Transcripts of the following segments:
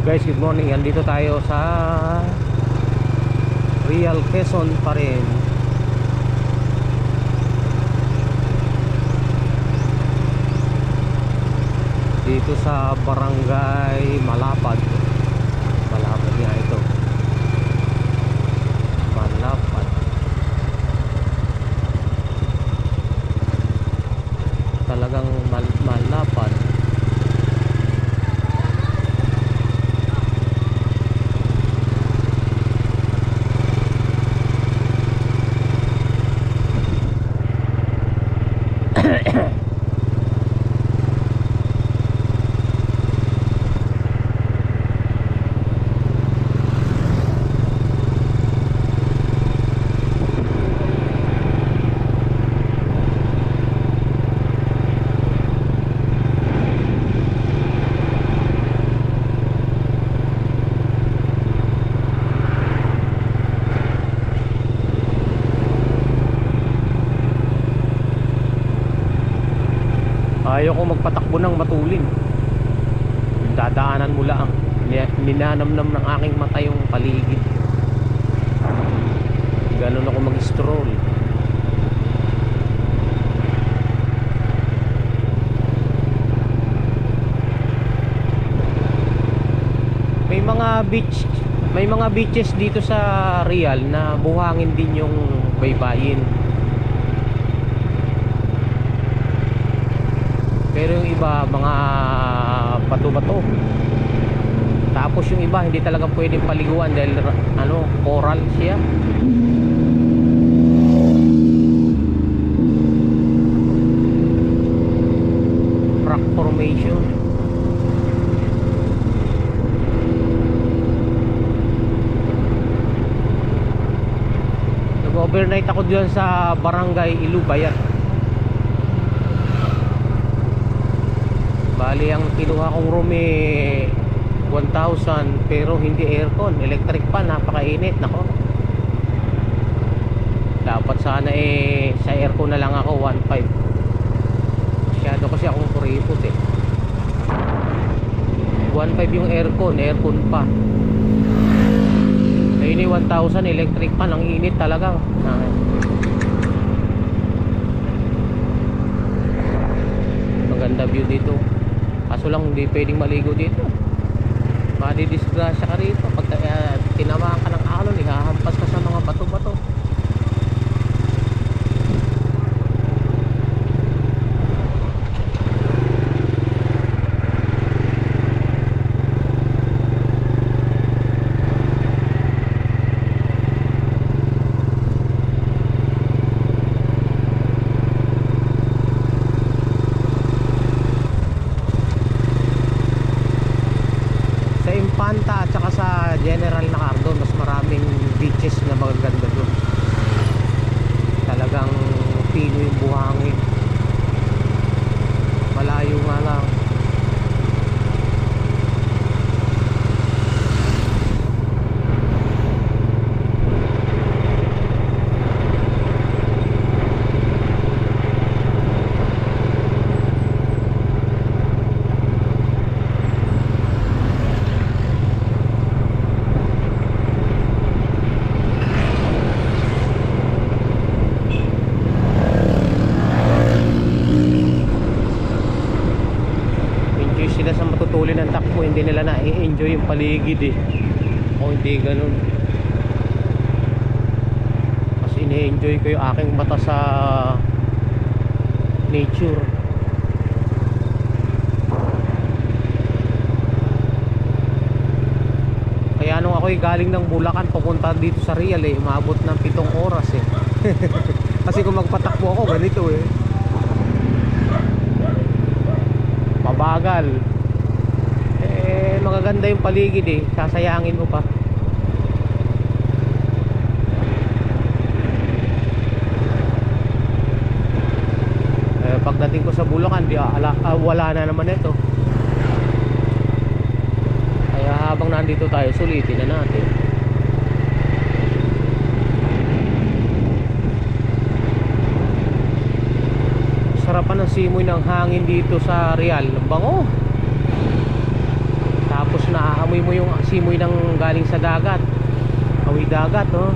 Guys, good morning. Andito tayo sa Real Quezon pa rin. Dito sa Barangay Malapad. Malapad nga ito. Malapad. Talagang malapad. Ayaw ko magpatakbo ng matulin. Dadaanan mo lang. Ninanamnam ng aking mata yung paligid. Ganun ako mag-stroll. May mga beaches dito sa Real na buhangin din yung baybayin. Pero yung iba, mga bato-bato. Tapos yung iba, hindi talaga pwedeng paliguan dahil coral siya. Rock formation. Nag-overnight ako diyan sa Barangay Ilubayat. Bali, ang kinuha kong room 1,000 pero hindi aircon, electric pan, napakainit. Nako, dapat sana sa aircon na lang ako. 1,500. Masyado kasi akong kuripot 1,500 yung aircon pa. Ayun 1,000 electric pan, ang init talaga. Maganda view dito. Kaso lang hindi pwedeng maligo dito. Madidisgrasya ka rito. Pag tinamaan ka ng alon, ihahampas ka sa mga bato-bato. Panta at saka sa General na Cardon, mas maraming beaches na magaganda doon. Talagang pino yung buhangin. Malayo nga lang. Sa matutulin ng takbo, hindi nila na-enjoy yung paligid o hindi ganun. Kasi ini-enjoy ko yung aking mata sa nature. Kaya nung ako'y galing ng Bulacan papunta dito sa Real umabot ng 7 oras kasi kung magpatakbo ako ganito mabagal. Magaganda yung paligid sasayangin mo pa. Pagdating ko sa Bulacan, wala na naman ito. Kaya habang nandito tayo, sulitin na natin. Sarapan ng simoy ng hangin dito sa Real. Bango. Tapos maamoy mo yung simoy ng galing sa dagat, amoy dagat, oh.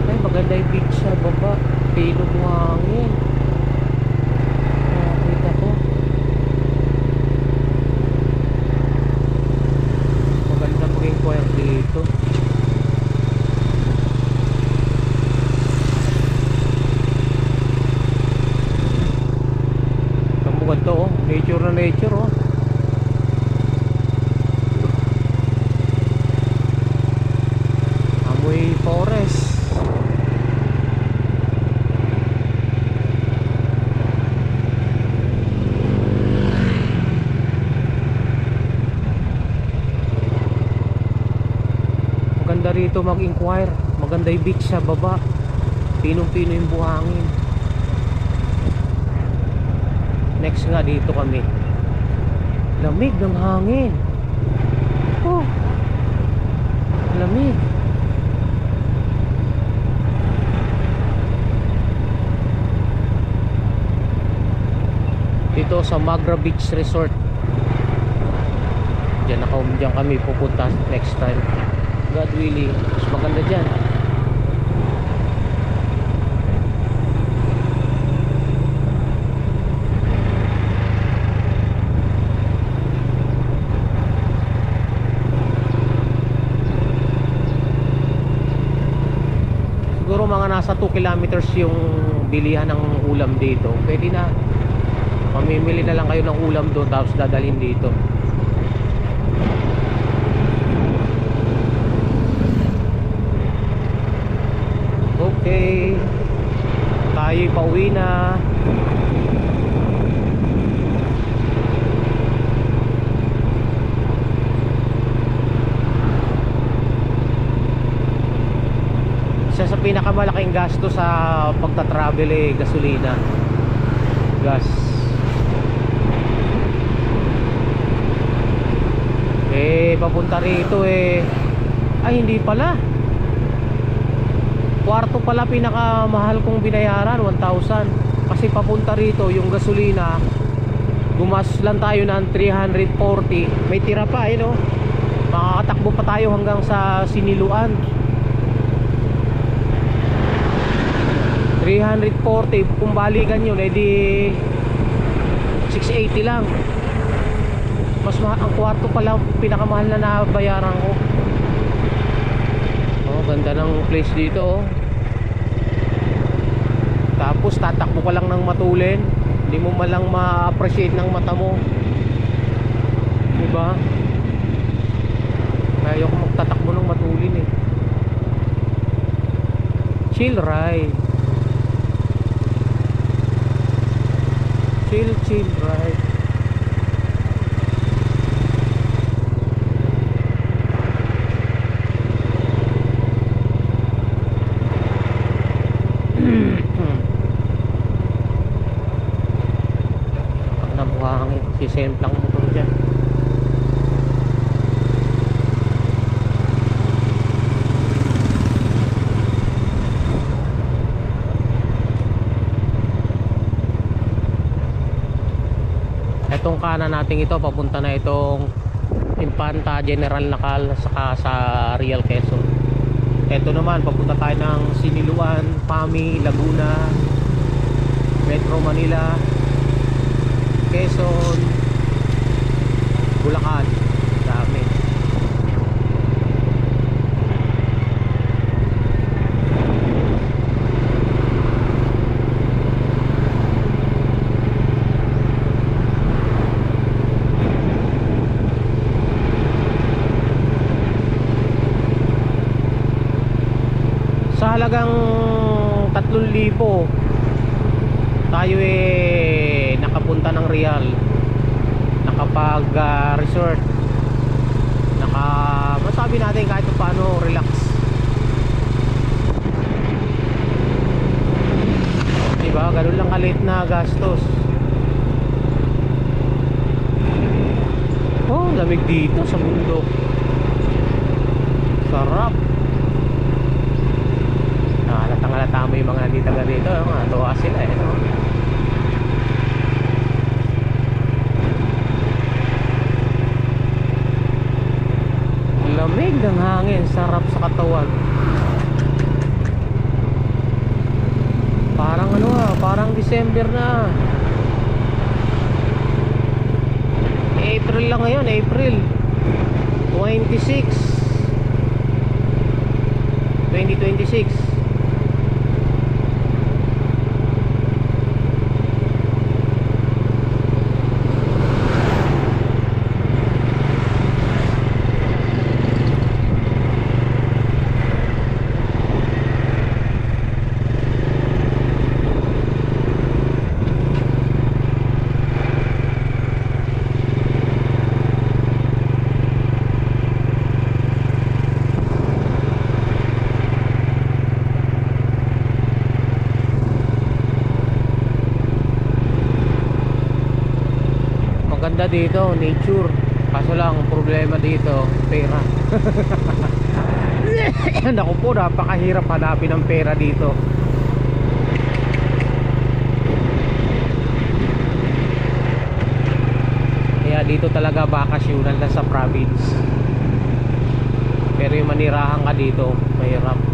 Ay, maganda yung beach sa baba, pilog ng hangin. Nakita ko maganda maging quiet dito. Maganda, oh, nature na nature, oh. Amoy forest. Maganda rito mag-inquire. Maganda yung beach sa baba, pinong-pino yung buhangin. Next nga dito kami, lamig ng hangin, oh, lamig. Dito sa Magra Beach Resort, diyan kami pupunta next time, God willing. Mas maganda dyan. Siguro mga nasa 2 kilometers yung bilihan ng ulam dito. Pwede na, mamimili na lang kayo ng ulam doon tapos dadalhin dito. Okay, tayo'y pauwi na. Isa sa pinakamalaking gasto sa pagta-travel eh, gasolina, gas. Eh papunta rito eh, ay hindi pala, kwarto pala pinakamahal kong binayaran, 1,000. Kasi papunta rito yung gasolina, gumas lang tayo ng 340. May tira pa eh, no? Makakatakbo pa tayo hanggang sa Siniluan. 340 kung balikan yun, edi 680 lang. Mas ang kwarto pala pinakamahal na nabayaran ko. Oh, ganda ng place dito, oh. Tapos tatakbo ka lang ng matulin, hindi mo malang ma-appreciate ng mata mo, diba? Ayaw ko magtatakbo ng matulin eh. Chill ride, chill ride. Pag nabuhangin, sisemplang motor dyan. Itong kanan natin ito, papunta na itong Infanta, General Nakal, saka sa Real Quezon. Ito naman, papunta tayo ng Siniluan, Pami, Laguna, Metro Manila, Quezon, Bulacan. Dami. Sa halagang 3,000 tayo eh nakapunta ng Real, nakapag resort, masabi natin kahit paano relax, diba? Ganun lang kalit na gastos. Oh, lamig dito sa bundok, sarap. Halatang halata mo yung mga nandito ganito, mga tuwa sila eh, no? sarap sa katawan. Parang ano parang December na. April lang ngayon, April 26 2026. Maganda dito, nature. Kaso lang, problema dito, pera. Naku po, napakahirap hanapin ng pera dito. Kaya dito talaga bakasyonan lang sa province. Pero yung manirahan ka dito, mahirap.